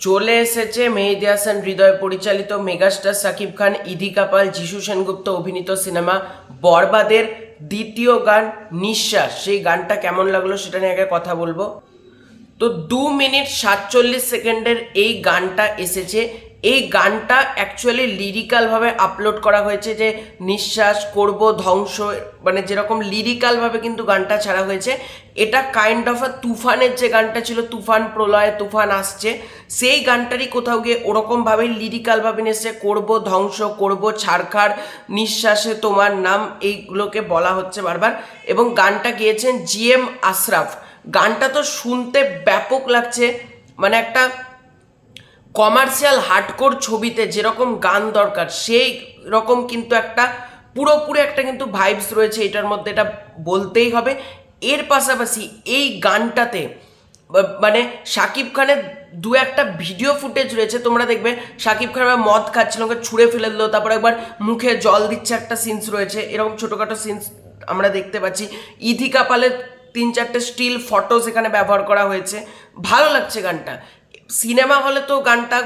চলে এসেছে মেহেদী হাসান হৃদয় পরিচালিত মেগাস্টার শাকিব খান, ইদি কাপাল, যিশু সেনগুপ্ত অভিনীত সিনেমা বরবাদের দ্বিতীয় গান নিঃশ্বাস। সেই গানটা কেমন লাগলো সেটা নিয়ে আগে কথা বলবো। তো 2 মিনিট 47 সেকেন্ডের এই গানটা এসেছে। এই গানটা অ্যাকচুয়ালি লিরিক্যালভাবে আপলোড করা হয়েছে, যে নিঃশ্বাস করব ধ্বংস, মানে যেরকম লিরিক্যালভাবে কিন্তু গানটা ছাড়া হয়েছে। এটা কাইন্ড অফ আ তুফানের যে গানটা ছিল, তুফান প্রলয় তুফান আসছে, সেই গানটারই কোথাও গিয়ে ওরকমভাবেই লিরিক্যালভাবে এসে করব ধ্বংস, করব ছাড়খাড়, নিঃশ্বাসে তোমার নাম, এইগুলোকে বলা হচ্ছে বারবার। এবং গানটা গেয়েছেন GM আশরাফ। গানটা তো শুনতে ব্যাপক লাগছে, মানে একটা কমার্শিয়াল হার্ডকোর ছবিতে যেরকম গান দরকার সেই রকম কিন্তু একটা পুরোপুরি একটা কিন্তু ভাইবস রয়েছে এটার মধ্যে, এটা বলতেই হবে। এর পাশাপাশি এই গানটাতে মানে শাকিব খানের দু একটা ভিডিও ফুটেজ রয়েছে, তোমরা দেখবে শাকিব খান মদ খাচ্ছিল, ওকে ছুঁড়ে ফেলে দিল, তারপর একবার মুখে জল দিচ্ছে, একটা সিনস রয়েছে, এরকম ছোটোখাটো সিনস আমরা দেখতে পাচ্ছি। ইদি কাপালের 3-4টে স্টিল ফটোস এখানে ব্যবহার করা হয়েছে। ভালো লাগছে গানটা। সিনেমা হলে তো গানটা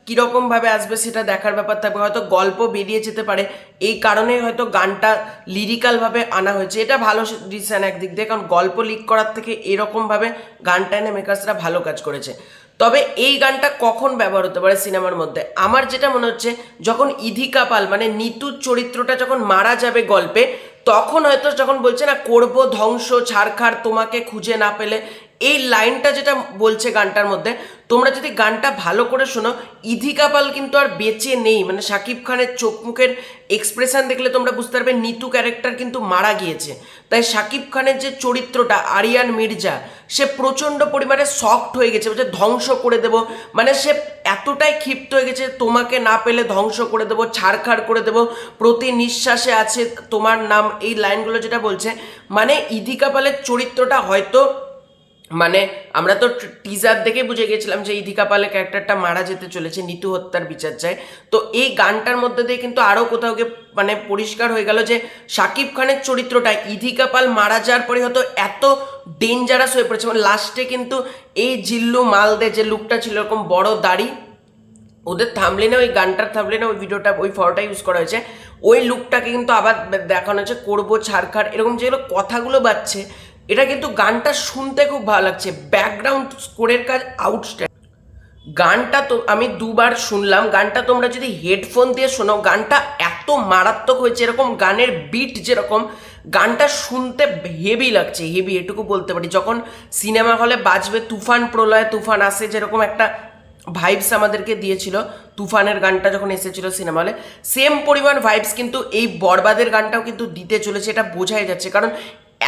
কীরকমভাবে আসবে সেটা দেখার ব্যাপার থাকবে, হয়তো গল্প বেরিয়ে যেতে পারে, এই কারণেই হয়তো গানটা লিরিক্যালভাবে আনা হয়েছে। এটা ভালো ডিসিশন একদিক দিয়ে, কারণ গল্প লিক করার থেকে এরকমভাবে গানটা এনে মেকার্সরা ভালো কাজ করেছে। তবে এই গানটা কখন ব্যবহার হতে পারে সিনেমার মধ্যে, আমার যেটা মনে হচ্ছে যখন ইদি কাপাল মানে নিতুর চরিত্রটা যখন মারা যাবে গল্পে, তখন হয়তো যখন বলছে না করব ধ্বংস ছাড়খাড় তোমাকে খুঁজে না পেলে, এই লাইনটা যেটা বলছে গানটার মধ্যে, তোমরা যদি গানটা ভালো করে শোনো, ইদি কাপাল কিন্তু আর বেঁচে নেই। মানে শাকিব খানের চোখ মুখের এক্সপ্রেশন দেখলে তোমরা বুঝতে পারবে নিতু ক্যারেক্টার কিন্তু মারা গিয়েছে। তাই শাকিব খানের যে চরিত্রটা আরিয়ান মির্জা, সে প্রচণ্ড পরিমাণে শকড হয়ে গেছে, বলছে ধ্বংস করে দেব, মানে সে এতটাই ক্ষিপ্ত হয়ে গেছে, তোমাকে না পেলে ধ্বংস করে দেবো, ছাড়খাড় করে দেবো, প্রতি নিঃশ্বাসে আছে তোমার নাম, এই লাইনগুলো যেটা বলছে, মানে ইদি কাপালের চরিত্রটা হয়তো, মানে আমরা তো টিজার দেখে বুঝে গেছিলাম যে ইদি কাপালের ক্যারেক্টারটা মারা যেতে চলেছে, নিতু হত্যার বিচার চায়। তো এই গানটার মধ্যে দিয়ে কিন্তু আরও কোথাও গিয়ে মানে পরিষ্কার হয়ে গেল যে শাকিব খানের চরিত্রটা ইদি কাপাল মারা যাওয়ার পরে হয়তো এত ডেঞ্জারাস হয়ে পড়েছে। মানে লাস্টে কিন্তু এই জিল্লু মালদে যে লুকটা ছিল, এরকম বড় দাড়ি, ওদের থামলেনে, ওই গানটার থামলেনে ওই ভিডিওটা ওই ফটোটা ইউজ করা হয়েছে, ওই লুকটাকে কিন্তু আবার দেখানো হয়েছে, করবো ছাড়খাড়, এরকম যেগুলো কথাগুলো বাজছে, এটা কিন্তু গানটা শুনতে খুব ভালো লাগছে। ব্যাকগ্রাউন্ড স্কোরের কাজ আউটস্ট্যান্ডিং। গানটা তো আমি 2বার শুনলাম, গানটা তোমরা যদি হেডফোন দিয়ে শোনো, গানটা এত মারাত্মক হয়েছে, এরকম গানের বিট যেরকম, গানটা শুনতে হেভি লাগছে, হেভি এটুকু বলতে পারি। যখন সিনেমা হলে বাজবে তুফান প্রলয় তুফান আসে, যেরকম একটা ভাইবস আমাদেরকে দিয়েছিল তুফানের গানটা যখন এসেছিল সিনেমা হলে, সেম পরিমাণ ভাইবস কিন্তু এই বরবাদের গানটাও কিন্তু দিতে চলেছে, এটা বোঝাই যাচ্ছে। কারণ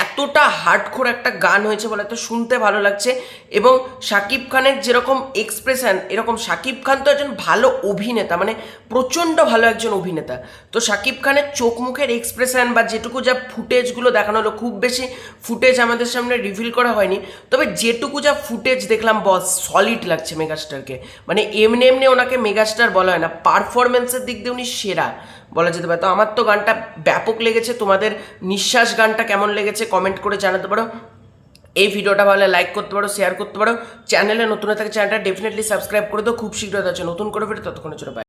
এতটা হার্ডকোর একটা গান হয়েছে বলে তো শুনতে ভালো লাগছে। এবং শাকিব খানের যেরকম এক্সপ্রেশন, এরকম শাকিব খান তো একজন ভালো অভিনেতা, মানে প্রচণ্ড ভালো একজন অভিনেতা। তো শাকিব খানের চোখ মুখের এক্সপ্রেশন বা যেটুকু যা ফুটেজগুলো দেখানো হলো, খুব বেশি ফুটেজ আমাদের সামনে রিভিল করা হয়নি, তবে যেটুকু যা ফুটেজ দেখলাম বস সলিড লাগছে মেগাস্টারকে। মানে এমনি এমনি ওনাকে মেগাস্টার বলা হয় না, পারফরমেন্সের দিক দিয়ে উনি সেরা বলা যেতে পারে। তো আমার তো গানটা ব্যাপক লেগেছে। তোমাদের নিঃশ্বাস গানটা কেমন লেগেছে কমেন্ট করে জানাতে পারো। এই ভিডিওটা ভালো লাইক করতে পারো, শেয়ার করতে পারো। চ্যানেলে নতুন থাকে চ্যানেলটা ডেফিনেটলি সাবস্ক্রাইব করে দাও। খুব শীঘ্রই আছে নতুন করে ভিডিও, ততক্ষণের জন্য বাই।